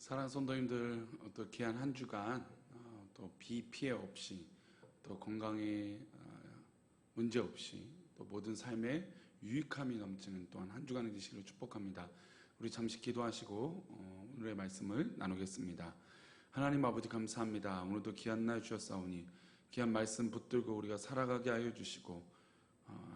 사랑하는 성도님들, 또 귀한 한 주간 또 비피해 없이, 또 건강에 문제 없이, 또 모든 삶에 유익함이 넘치는 또한 한 주간의 되시기를 축복합니다. 우리 잠시 기도하시고 오늘의 말씀을 나누겠습니다. 하나님 아버지 감사합니다. 오늘도 귀한 날 주셨사오니 귀한 말씀 붙들고 우리가 살아가게 하여 주시고,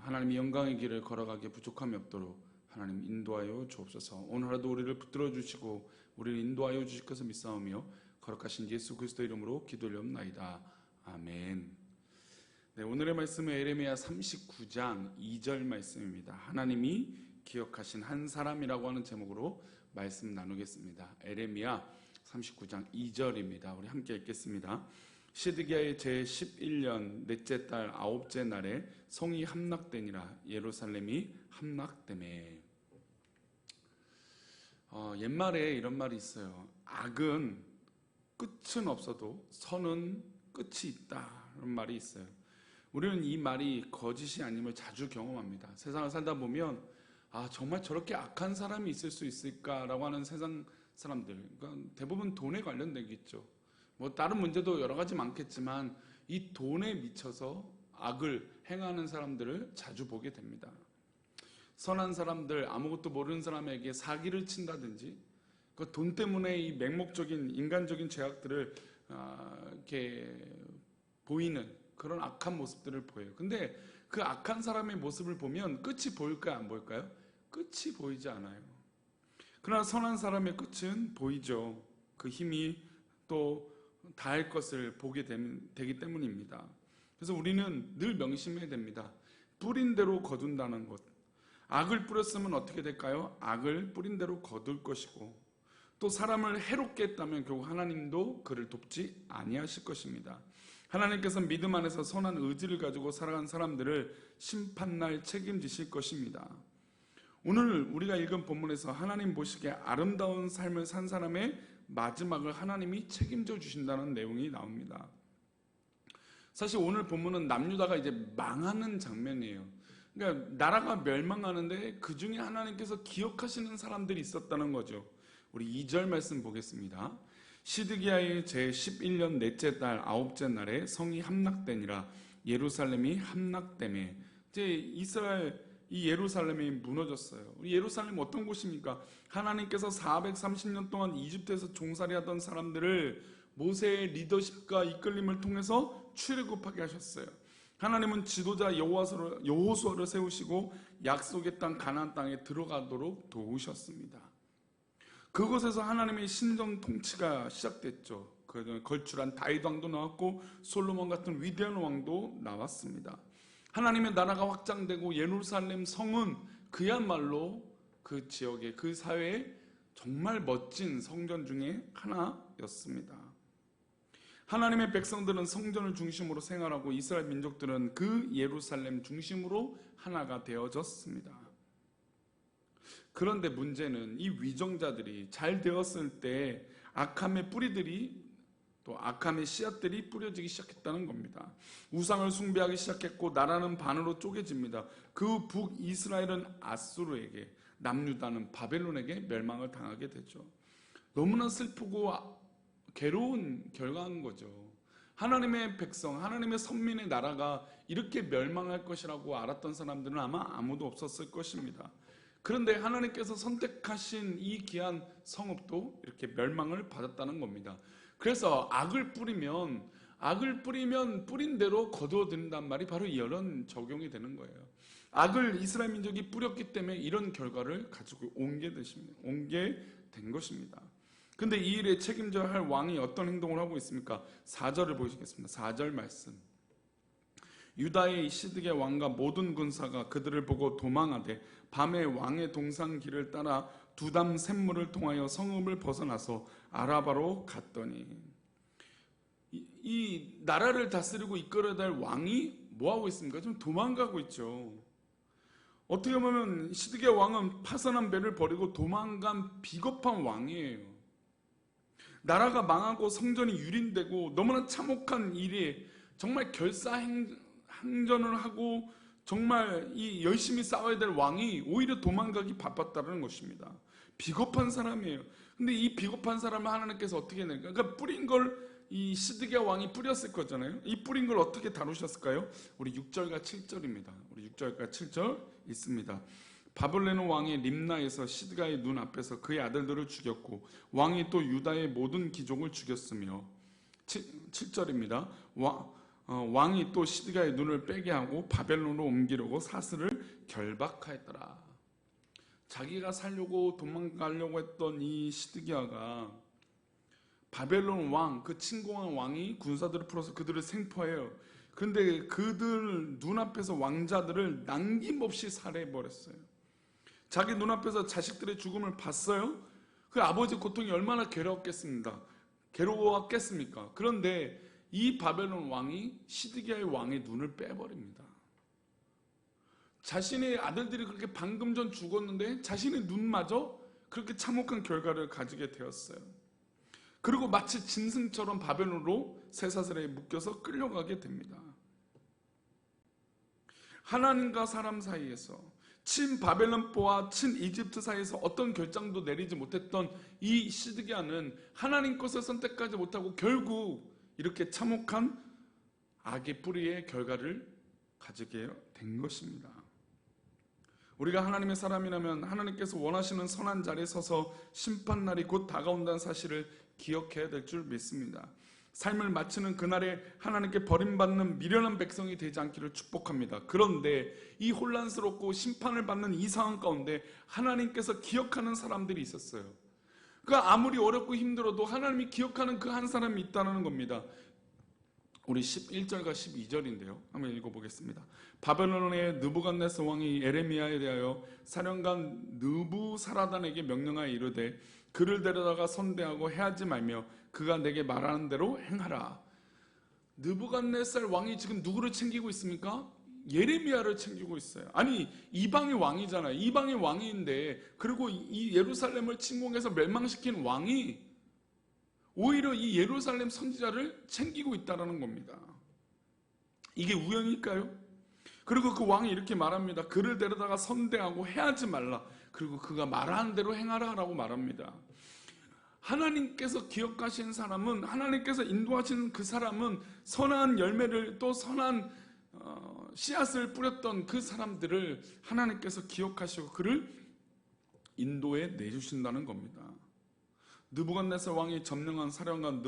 하나님의 영광의 길을 걸어가기에 부족함이 없도록 하나님 인도하여 주옵소서. 오늘 하루도 우리를 붙들어 주시고 우리를 인도하여 주실 것을 믿사오며 거룩하신 예수 그리스도 이름으로 기도드리옵나이다. 아멘. 네, 오늘의 말씀은 에레미야 39장 2절 말씀입니다. 하나님이 기억하신 한 사람이라고 하는 제목으로 말씀 나누겠습니다. 에레미야 39장 2절입니다. 우리 함께 읽겠습니다. 시드기야의 제11년 넷째 달 아홉째 날에 성이 함락되니라. 예루살렘이 함락되매. 옛말에 이런 말이 있어요. 악은 끝은 없어도 선은 끝이 있다, 이런 말이 있어요. 우리는 이 말이 거짓이 아님을 자주 경험합니다. 세상을 살다 보면 정말 저렇게 악한 사람이 있을 수 있을까라고 하는 세상 사람들, 그러니까 대부분 돈에 관련되겠죠. 뭐 다른 문제도 여러 가지 많겠지만 이 돈에 미쳐서 악을 행하는 사람들을 자주 보게 됩니다. 선한 사람들, 아무것도 모르는 사람에게 사기를 친다든지, 그 돈 때문에 이 맹목적인 인간적인 죄악들을 이렇게 보이는 그런 악한 모습들을 보여요. 근데 그 악한 사람의 모습을 보면 끝이 보일까요, 안 보일까요? 끝이 보이지 않아요. 그러나 선한 사람의 끝은 보이죠. 그 힘이 또 다할 것을 보게 되기 때문입니다. 그래서 우리는 늘 명심해야 됩니다. 뿌린 대로 거둔다는 것. 악을 뿌렸으면 어떻게 될까요? 악을 뿌린 대로 거둘 것이고, 또 사람을 해롭게 했다면 결국 하나님도 그를 돕지 아니하실 것입니다. 하나님께서 믿음 안에서 선한 의지를 가지고 살아간 사람들을 심판날 책임지실 것입니다. 오늘 우리가 읽은 본문에서 하나님 보시기에 아름다운 삶을 산 사람의 마지막을 하나님이 책임져 주신다는 내용이 나옵니다. 사실 오늘 본문은 남유다가 이제 망하는 장면이에요. 그러니까 나라가 멸망하는데 그 중에 하나님께서 기억하시는 사람들이 있었다는 거죠. 우리 2절 말씀 보겠습니다. 시드기야의 제11년 넷째 달 아홉째 날에 성이 함락되니라. 예루살렘이 함락되매. 이제 이스라엘 이 예루살렘이 무너졌어요. 우리 예루살렘 어떤 곳입니까? 하나님께서 430년 동안 이집트에서 종살이하던 사람들을 모세의 리더십과 이끌림을 통해서 출애굽하게 하셨어요. 하나님은 지도자 여호수아를 세우시고 약속의 땅 가나안 땅에 들어가도록 도우셨습니다. 그곳에서 하나님의 신정 통치가 시작됐죠. 걸출한 다윗 왕도 나왔고 솔로몬 같은 위대한 왕도 나왔습니다. 하나님의 나라가 확장되고 예루살렘 성은 그야말로 그 지역의 그 사회의 정말 멋진 성전 중에 하나였습니다. 하나님의 백성들은 성전을 중심으로 생활하고 이스라엘 민족들은 그 예루살렘 중심으로 하나가 되어졌습니다. 그런데 문제는 이 위정자들이 잘 되었을 때 악함의 뿌리들이, 또 악함의 씨앗들이 뿌려지기 시작했다는 겁니다. 우상을 숭배하기 시작했고 나라는 반으로 쪼개집니다. 그 북이스라엘은 아수르에게, 남유다는 바벨론에게 멸망을 당하게 되죠. 너무나 슬프고 괴로운 결과인 거죠. 하나님의 백성, 하나님의 선민의 나라가 이렇게 멸망할 것이라고 알았던 사람들은 아마 아무도 없었을 것입니다. 그런데 하나님께서 선택하신 이 귀한 성읍도 이렇게 멸망을 받았다는 겁니다. 그래서 악을 뿌리면 뿌린 대로 거두어들인다는 말이 바로 이런 적용이 되는 거예요. 악을 이스라엘 민족이 뿌렸기 때문에 이런 결과를 가지고 옮게 된 것입니다. 근데 이 일에 책임져야 할 왕이 어떤 행동을 하고 있습니까? 4절을 보시겠습니다. 4절 말씀. 유다의 시드기야 왕과 모든 군사가 그들을 보고 도망하되 밤에 왕의 동상 길을 따라 두담 샘물을 통하여 성읍을 벗어나서 아라바로 갔더니, 이 나라를 다스리고 이끌어야 될 왕이 뭐하고 있습니까? 좀 도망가고 있죠. 어떻게 보면 시드기야 왕은 파선한 배를 버리고 도망간 비겁한 왕이에요. 나라가 망하고 성전이 유린되고 너무나 참혹한 일이, 정말 결사항전을 하고 정말 이 열심히 싸워야 될 왕이 오히려 도망가기 바빴다는 것입니다. 비겁한 사람이에요. 근데 이 비겁한 사람을 하나님께서 어떻게 해낼까? 그러니까 뿌린 걸 이 시드기야 왕이 뿌렸을 거잖아요. 이 뿌린 걸 어떻게 다루셨을까요? 우리 6절과 7절입니다. 우리 6절과 7절 있습니다. 바벨론 왕이 림나에서 시드기야의 눈 앞에서 그의 아들들을 죽였고 왕이 또 유다의 모든 귀족을 죽였으며 7절입니다. 왕이 또 시드기야의 눈을 빼게 하고 바벨론으로 옮기려고 사슬을 결박하였더라. 자기가 살려고 도망가려고 했던 이 시드기야가 바벨론 왕, 그 침공한 왕이 군사들을 풀어서 그들을 생포해요. 그런데 그들 눈앞에서 왕자들을 남김없이 살해해버렸어요. 자기 눈앞에서 자식들의 죽음을 봤어요. 그 아버지 고통이 얼마나 괴로웠겠습니까? 그런데 이 바벨론 왕이 시드기야의 왕의 눈을 빼버립니다. 자신의 아들들이 그렇게 방금 전 죽었는데 자신의 눈마저 그렇게 참혹한 결과를 가지게 되었어요. 그리고 마치 짐승처럼 바벨론으로 쇠사슬에 묶여서 끌려가게 됩니다. 하나님과 사람 사이에서, 친 바벨론보와 친 이집트 사이에서 어떤 결정도 내리지 못했던 이 시드기야는 하나님 것을 선택하지 못하고 결국 이렇게 참혹한 악의 뿌리의 결과를 가지게 된 것입니다. 우리가 하나님의 사람이라면 하나님께서 원하시는 선한 자리에 서서 심판날이 곧 다가온다는 사실을 기억해야 될 줄 믿습니다. 삶을 마치는 그날에 하나님께 버림받는 미련한 백성이 되지 않기를 축복합니다. 그런데 이 혼란스럽고 심판을 받는 이 상황 가운데 하나님께서 기억하는 사람들이 있었어요. 그러니까 아무리 어렵고 힘들어도 하나님이 기억하는 그 한 사람이 있다는 겁니다. 우리 11절과 12절인데요. 한번 읽어보겠습니다. 바벨론의 느부갓네살 왕이 에레미야에 대하여 사령관 느부사라단에게 명령하여 이르되 그를 데려다가 선대하고 해하지 말며 그가 내게 말하는 대로 행하라. 느부갓네살 왕이 지금 누구를 챙기고 있습니까? 예레미야를 챙기고 있어요. 아니 이방의 왕이잖아요. 이방의 왕인데 그리고 이 예루살렘을 침공해서 멸망시킨 왕이 오히려 이 예루살렘 선지자를 챙기고 있다는 겁니다. 이게 우연일까요? 그리고 그 왕이 이렇게 말합니다. 그를 데려다가 선대하고 해하지 말라. 그리고 그가 말하는 대로 행하라 라고 말합니다. 하나님께서 기억하신 사람은, 하나님께서 인도하신 그 사람은 선한 열매를, 또 선한 씨앗을 뿌렸던 그 사람들을 하나님께서 기억하시고 그를 인도해 내주신다는 겁니다. 느부갓네살 왕이 점령한 사령관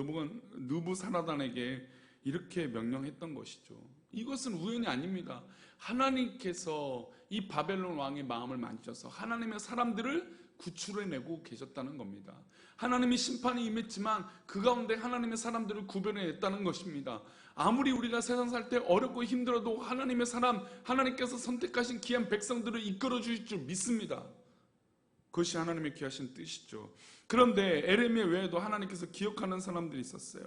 느부사라단에게 이렇게 명령했던 것이죠. 이것은 우연이 아닙니다. 하나님께서 이 바벨론 왕의 마음을 만져서 하나님의 사람들을 구출해내고 계셨다는 겁니다. 하나님이 심판이 임했지만 그 가운데 하나님의 사람들을 구별해냈다는 것입니다. 아무리 우리가 세상 살 때 어렵고 힘들어도 하나님의 사람, 하나님께서 선택하신 귀한 백성들을 이끌어 주실 줄 믿습니다. 그것이 하나님의 귀하신 뜻이죠. 그런데 에레미야 외에도 하나님께서 기억하는 사람들이 있었어요.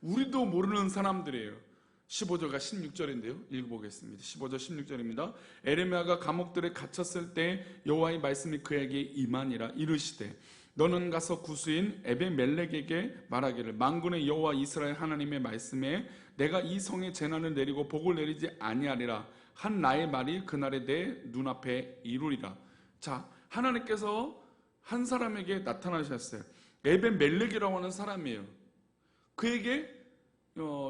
우리도 모르는 사람들이에요. 15절과 16절인데요. 읽어보겠습니다. 15절 16절입니다. 에레미야가 감옥들에 갇혔을 때 여호와의 말씀이 그에게 임하니라. 이르시되 너는 가서 구수인 에베멜렉에게 말하기를 만군의 여호와 이스라엘 하나님의 말씀에 내가 이 성에 재난을 내리고 복을 내리지 아니하리라 한 나의 말이 그날에 내 눈앞에 이루리라. 자, 하나님께서 한 사람에게 나타나셨어요. 에베멜렉이라고 하는 사람이에요. 그에게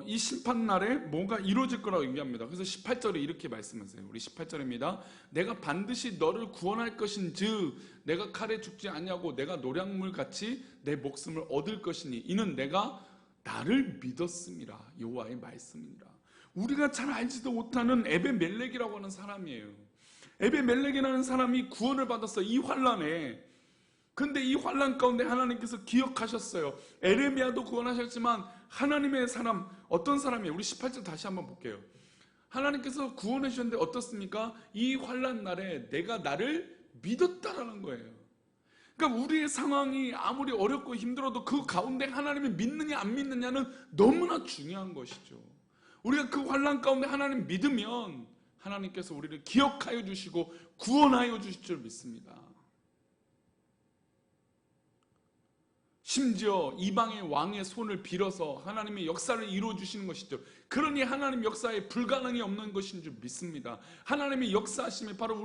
이 심판날에 뭐가 이루어질 거라고 얘기합니다. 그래서 18절에 이렇게 말씀하세요. 우리 18절입니다. 내가 반드시 너를 구원할 것인즉 내가 칼에 죽지 아니하고 내가 노량물같이 내 목숨을 얻을 것이니 이는 내가 나를 믿었음이라. 여호와의 말씀이니라. 우리가 잘 알지도 못하는 에베멜렉이라고 하는 사람이에요. 에베멜렉이라는 사람이 구원을 받았어. 이 환란에. 근데 이 환란 가운데 하나님께서 기억하셨어요. 에레미야도 구원하셨지만 하나님의 사람, 어떤 사람이에요? 우리 18절 다시 한번 볼게요. 하나님께서 구원해 주셨는데 어떻습니까? 이 환란 날에 내가 나를 믿었다라는 거예요. 그러니까 우리의 상황이 아무리 어렵고 힘들어도 그 가운데 하나님을 믿느냐 안 믿느냐는 너무나 중요한 것이죠. 우리가 그 환란 가운데 하나님 믿으면 하나님께서 우리를 기억하여 주시고 구원하여 주실 줄 믿습니다. 심지어 이방의 왕의 손을 빌어서 하나님의 역사를 이루어 주시는 것이죠. 그러니 하나님 역사에 불가능이 없는 것인 줄 믿습니다. 하나님의 역사하심이 바로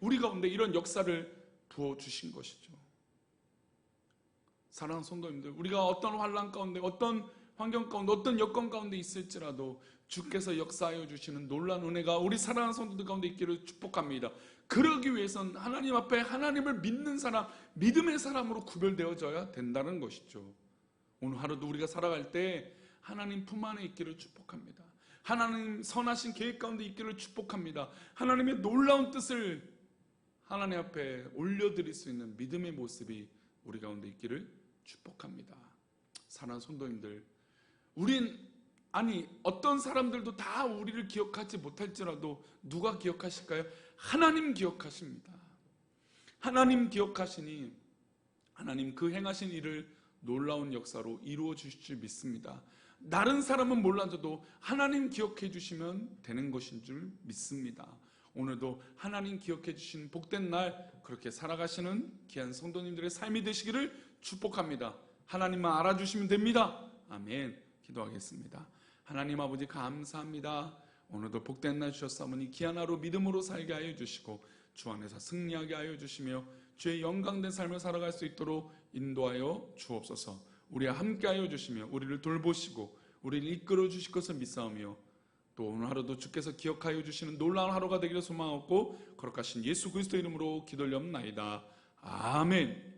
우리 가운데 이런 역사를 부어주신 것이죠. 사랑하는 성도님들, 우리가 어떤 환난 가운데, 어떤 환경 가운데, 어떤 여건 가운데 있을지라도 주께서 역사하여 주시는 놀라운 은혜가 우리 사랑하는 성도들 가운데 있기를 축복합니다. 그러기 위해선 하나님 앞에 하나님을 믿는 사람, 믿음의 사람으로 구별되어져야 된다는 것이죠. 오늘 하루도 우리가 살아갈 때 하나님 품 안에 있기를 축복합니다. 하나님 선하신 계획 가운데 있기를 축복합니다. 하나님의 놀라운 뜻을 하나님 앞에 올려드릴 수 있는 믿음의 모습이 우리 가운데 있기를 축복합니다. 사랑하는 성도님들, 어떤 사람들도 다 우리를 기억하지 못할지라도 누가 기억하실까요? 하나님 기억하십니다. 하나님 기억하시니 하나님 그 행하신 일을 놀라운 역사로 이루어 주실 줄 믿습니다. 다른 사람은 몰라도 하나님 기억해 주시면 되는 것인 줄 믿습니다. 오늘도 하나님 기억해 주신 복된 날, 그렇게 살아가시는 귀한 성도님들의 삶이 되시기를 축복합니다. 하나님만 알아주시면 됩니다. 아멘. 기도하겠습니다. 하나님 아버지 감사합니다. 오늘도 복된 날 주셨사오니 귀한 하루 믿음으로 살게 하여 주시고 주 안에서 승리하게 하여 주시며 주의 영광된 삶을 살아갈 수 있도록 인도하여 주옵소서. 우리와 함께 하여 주시며 우리를 돌보시고 우리를 이끌어 주실 것을 믿사오며 또 오늘 하루도 주께서 기억하여 주시는 놀라운 하루가 되기를 소망하고 거룩하신 예수 그리스도 이름으로 기도하옵나이다. 아멘.